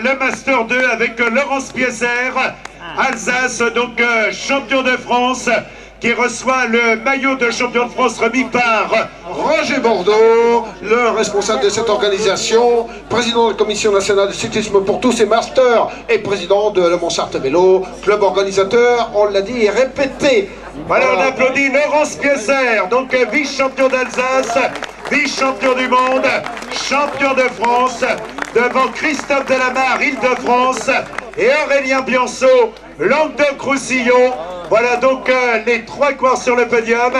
le Master 2 avec Laurence Piesser, Alsace, donc champion de France, qui reçoit le maillot de champion de France remis par Roger Bordeaux, le responsable de cette organisation, président de la Commission nationale de cyclisme pour tous et Master, et président de Le Mont-Sarthe Vélo, club organisateur, on l'a dit et répété. Voilà, on applaudit Laurence Piesser, donc vice-champion d'Alsace, vice-champion du monde, champion de France, devant Christophe Delamare, Île-de-France, et Aurélien Bianceau, Languedoc-Roussillon. Voilà donc les trois coureurs sur le podium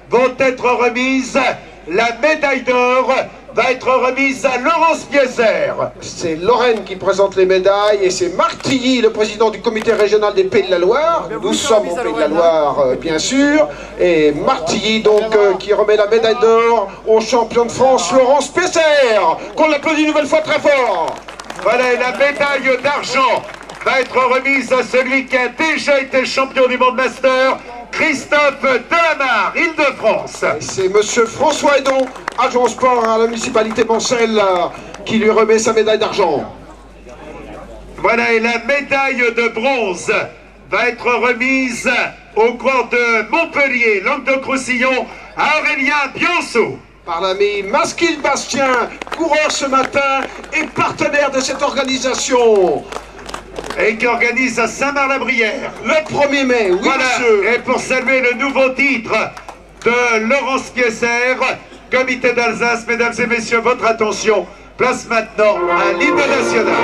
vont être remises. La médaille d'or va être remise à Laurence Piesser. C'est Lorraine qui présente les médailles et c'est Marc Tilly, le président du comité régional des Pays de la Loire. Nous sommes au Pays de la Loire, bien sûr. Et Marc Tilly, donc, qui remet la médaille d'or au champion de France, Laurence Piesser. Qu'on l'applaudit une nouvelle fois très fort. Voilà, et la médaille d'argent va être remise à celui qui a déjà été champion du monde master, Christophe Delamare, Île-de-France. C'est monsieur François Edon, adjoint sport à la municipalité Mancel, qui lui remet sa médaille d'argent. Voilà, et la médaille de bronze va être remise au cours de Montpellier, Languedoc-Roussillon, à Aurélien Bianceau. Par l'ami Masquil Bastien, coureur ce matin et partenaire de cette organisation. Et qui organise à Saint-Marc-la-Brière. Le 1er mai, oui voilà. Monsieur. Et pour saluer le nouveau titre de Laurence Piesser, comité d'Alsace, mesdames et messieurs, votre attention, place maintenant à l'hymne national.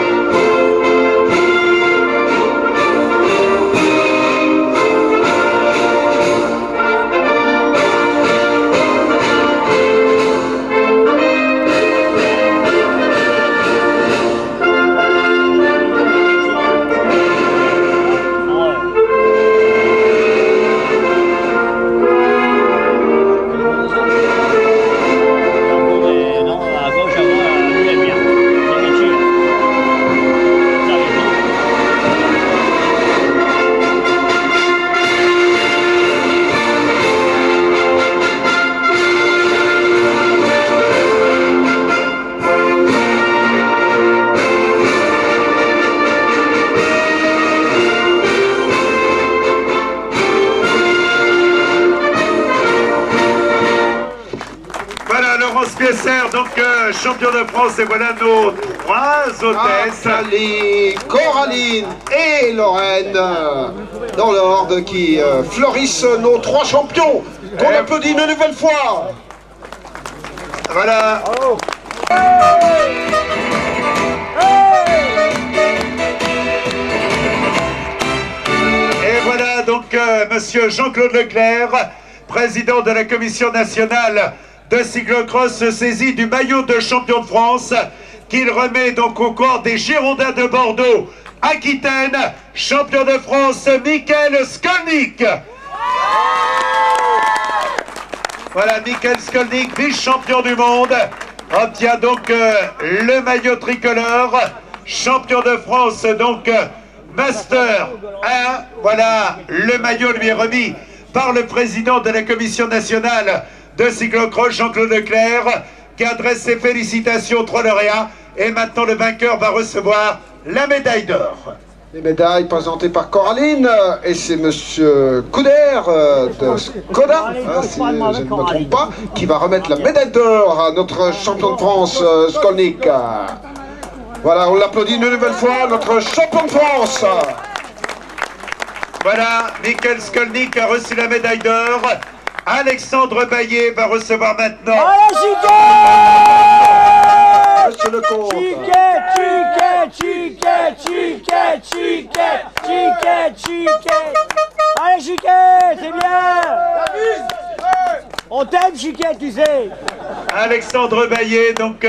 Piesser, donc champion de France, et voilà nos trois hôtesses. Nathalie, Coraline et Lorraine, dans l'ordre qui fleurissent nos trois champions, qu'on applaudit une nouvelle fois. Voilà. Oh. Et voilà donc monsieur Jean-Claude Leclerc, président de la Commission nationale de cyclocross, saisie du maillot de champion de France qu'il remet donc au corps des Girondins de Bordeaux, Aquitaine, champion de France, Michael Skolnick. Voilà, Michael Skolnick, vice-champion du monde, obtient donc le maillot tricolore, champion de France, donc Master 1. Voilà, le maillot lui est remis par le président de la Commission nationale de cyclocross, Jean-Claude Leclerc, qui adresse ses félicitations aux trois lauréats. Et maintenant, le vainqueur va recevoir la médaille d'or. Les médailles présentées par Coraline, et c'est monsieur Couder de Skoda, si je ne me trompe pas, qui va remettre la médaille d'or à notre champion de France, Skolnick. Voilà, on l'applaudit une nouvelle fois, notre champion de France. Voilà, Michael Skolnick a reçu la médaille d'or. Alexandre Baillet va recevoir maintenant. Monsieur le comte. Allez Chiquet, c'est bien. On t'aime Chiquet, tu sais. Alexandre Baillet donc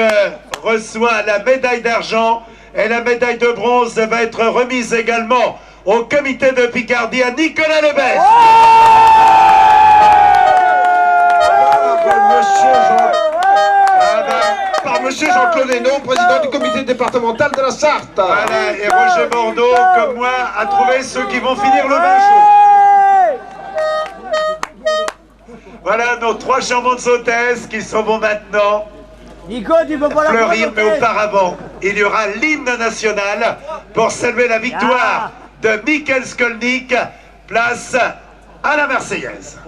reçoit la médaille d'argent et la médaille de bronze va être remise également au comité de Picardie à Nicolas Lebesque. Par monsieur Jean-Claude Hénaud, président du comité départemental de la Sarthe. Voilà, et Roger Bordeaux, comme moi, a trouvé ceux qui vont finir le vin chaud. Voilà nos trois charmantes hôtesses qui s'en vont maintenant Nico, tu peux pas la fleurir, mais auparavant il y aura l'hymne national pour saluer la victoire de Michael Skolnick. Place à la Marseillaise.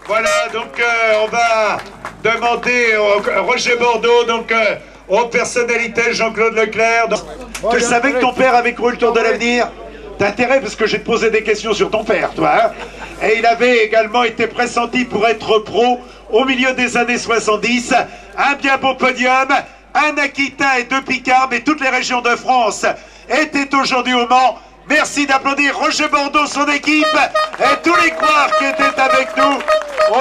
Voilà, donc on va demander au Roger Bordeaux, donc aux personnalités, Jean-Claude Leclerc. Donc, tu savais que ton père avait couru le Tour de l'Avenir? T'as intérêt parce que je vais te poser des questions sur ton père, toi. Hein, et il avait également été pressenti pour être pro au milieu des années 70. Un bien beau podium, un Aquitain et 2 Picards, mais toutes les régions de France étaient aujourd'hui au Mans. Merci d'applaudir Roger Bordeaux, son équipe et tous les coureurs qui étaient avec nous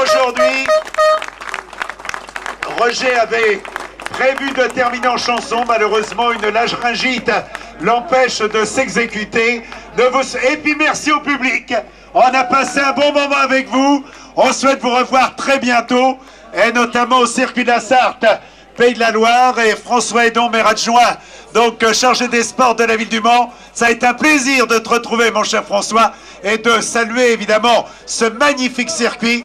aujourd'hui. Roger avait prévu de terminer en chanson. Malheureusement, une laryngite l'empêche de s'exécuter. Et puis merci au public. On a passé un bon moment avec vous. On souhaite vous revoir très bientôt, et notamment au circuit de la Sarthe, Pays de la Loire, et François Hédon, maire adjoint, donc chargé des sports de la ville du Mans. Ça a été un plaisir de te retrouver, mon cher François, et de saluer évidemment ce magnifique circuit.